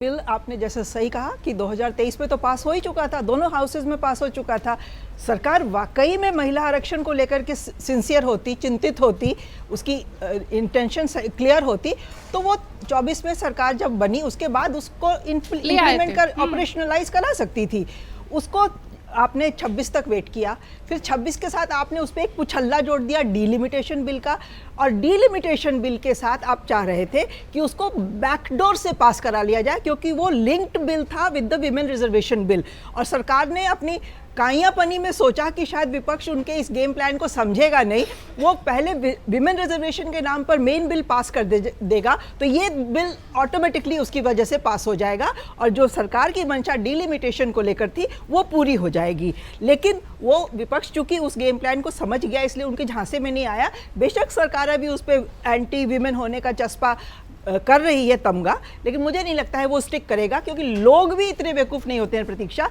Bill आपने जैसे सही कहा कि 2023 में तो पास हो ही चुका था, दोनों हाउसेज में पास हो चुका था। सरकार वाकई में महिला आरक्षण को लेकर के सिंसियर होती, चिंतित होती, उसकी इंटेंशन क्लियर होती, तो वो 24 में सरकार जब बनी उसके बाद उसको इम्प्लीमेंट कर ऑपरेशनलाइज करा सकती थी। उसको आपने 26 तक वेट किया, फिर 26 के साथ आपने उस पर एक पुछल्ला जोड़ दिया डीलिमिटेशन बिल का, और डीलिमिटेशन बिल के साथ आप चाह रहे थे कि उसको बैकडोर से पास करा लिया जाए, क्योंकि वो लिंक्ड बिल था with the women reservation bill. और सरकार ने अपनी काइयापनी में सोचा कि शायद विपक्ष उनके इस गेम प्लान को समझेगा नहीं, वो पहले विमेन रिजर्वेशन के नाम पर मेन बिल पास कर देगा, तो ये बिल ऑटोमेटिकली उसकी वजह से पास हो जाएगा और जो सरकार की मंशा डीलिमिटेशन को लेकर थी वो पूरी हो जाएगी। लेकिन वो विपक्ष चूंकि उस गेम प्लान को समझ गया, इसलिए उनके झांसे में नहीं आया। बेशक सरकार अभी उस पर एंटी विमेन होने का चस्पा कर रही है तमगा, लेकिन मुझे नहीं लगता है वो स्टिक करेगा, क्योंकि लोग भी इतने बेवकूफ़ नहीं होते हैं। प्रतीक्षा,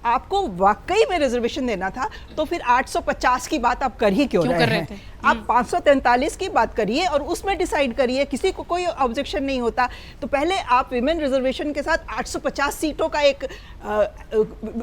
आपको वाकई में रिजर्वेशन देना था तो फिर 850 की बात आप कर ही क्यों रहे हैं? आप 543 की बात करिए और उसमें डिसाइड करिए, किसी को कोई ऑब्जेक्शन नहीं होता। तो पहले आप विमेन रिजर्वेशन के साथ 850 सीटों का एक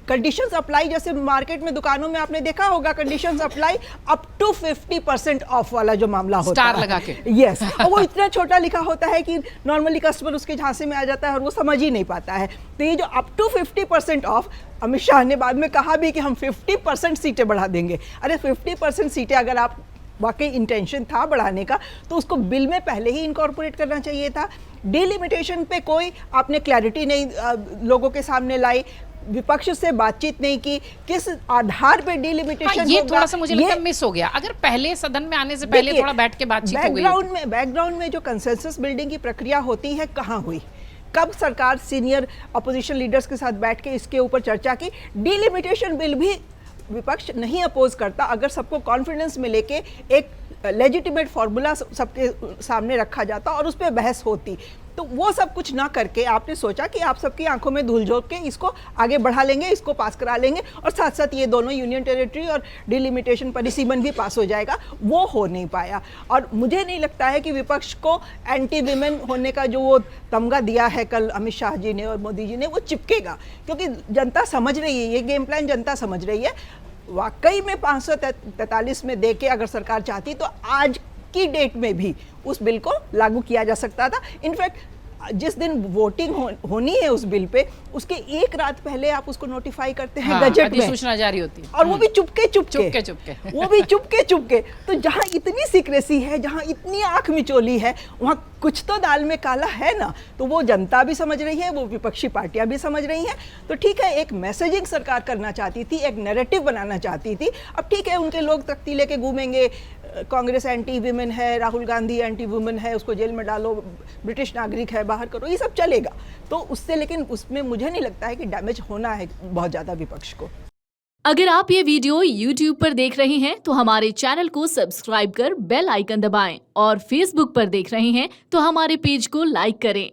कंडीशंस अप्लाई, जैसे मार्केट में दुकानों में आपने देखा होगा conditions apply up to 50% off वाला जो मामला होता है, स्टार लगा के, यस, और वो इतना छोटा लिखा होता है कि नॉर्मली कस्टमर उसके झांसे में आ जाता है और वो समझ ही नहीं पाता है। तो ये जो up to 50% off, Amit Shah ने बाद में कहा भी कि हम 50% सीटें बढ़ा देंगे। अरे 50% सीटें अगर आप वाकई इंटेंशन था बढ़ाने का तो उसको बिल में पहले ही इनकॉर्पोरेट करना चाहिए था। डिलिमिटेशन पे कोई आपने क्लैरिटी नहीं लोगों के सामने लाई, विपक्ष से बातचीत नहीं की, किस आधार पे डिलिमिटेशन ये थोड़ा सा मुझे लगता है मिस हो गया। अगर पहले सदन में आने से पहले थोड़ा बैठ के बातचीत हो गई। बैकग्राउंड में जो कंसेंसस बिल्डिंग की प्रक्रिया होती है कहाँ हुई? कब सरकार सीनियर अपोजिशन लीडर्स के साथ बैठ के इसके ऊपर चर्चा की? डिलिमिटेशन बिल भी विपक्ष नहीं अपोज करता अगर सबको कॉन्फिडेंस में लेके एक लेजिटिमेट फार्मूला सबके सामने रखा जाता और उस पर बहस होती। तो वो सब कुछ ना करके आपने सोचा कि आप सबकी आंखों में धूल झोंक के इसको आगे बढ़ा लेंगे, इसको पास करा लेंगे और साथ साथ ये दोनों यूनियन टेरिटरी और डिलिमिटेशन परिसीमन भी पास हो जाएगा। वो हो नहीं पाया और मुझे नहीं लगता है कि विपक्ष को एंटी विमेन होने का जो वो तमगा दिया है कल अमित शाह जी ने और मोदी जी ने, वो चिपकेगा, क्योंकि जनता समझ रही है, ये गेम प्लान जनता समझ रही है। वाकई में 543 में देके अगर सरकार चाहती तो आज की डेट में भी उस बिल को लागू किया जा सकता था। इनफैक्ट जिस दिन वोटिंग होनी है उस बिल पे, उसके एक रात पहले आप उसको नोटिफाई करते हैं गजट में, सूचना जारी होती है, और वो भी चुपके वो भी चुपके। तो जहां इतनी सीक्रेसी है, जहां इतनी आंख मिचोली है, वहां कुछ तो दाल में काला है ना। तो वो जनता भी समझ रही है, वो विपक्षी पार्टियां भी समझ रही हैं। तो ठीक है, एक मैसेजिंग सरकार करना चाहती थी, एक नैरेटिव बनाना चाहती थी। अब ठीक है, उनके लोग तख्ती लेके घूमेंगे, कांग्रेस एंटी विमेन है, राहुल गांधी एंटी वुमेन है, उसको जेल में डालो, ब्रिटिश नागरिक है बाहर करो, ये सब चलेगा। तो उससे, लेकिन उसमें मुझे नहीं लगता है कि डैमेज होना है बहुत ज़्यादा विपक्ष को। अगर आप ये वीडियो YouTube पर देख रहे हैं तो हमारे चैनल को सब्सक्राइब कर बेल आइकन दबाएं, और Facebook पर देख रहे हैं तो हमारे पेज को लाइक करें।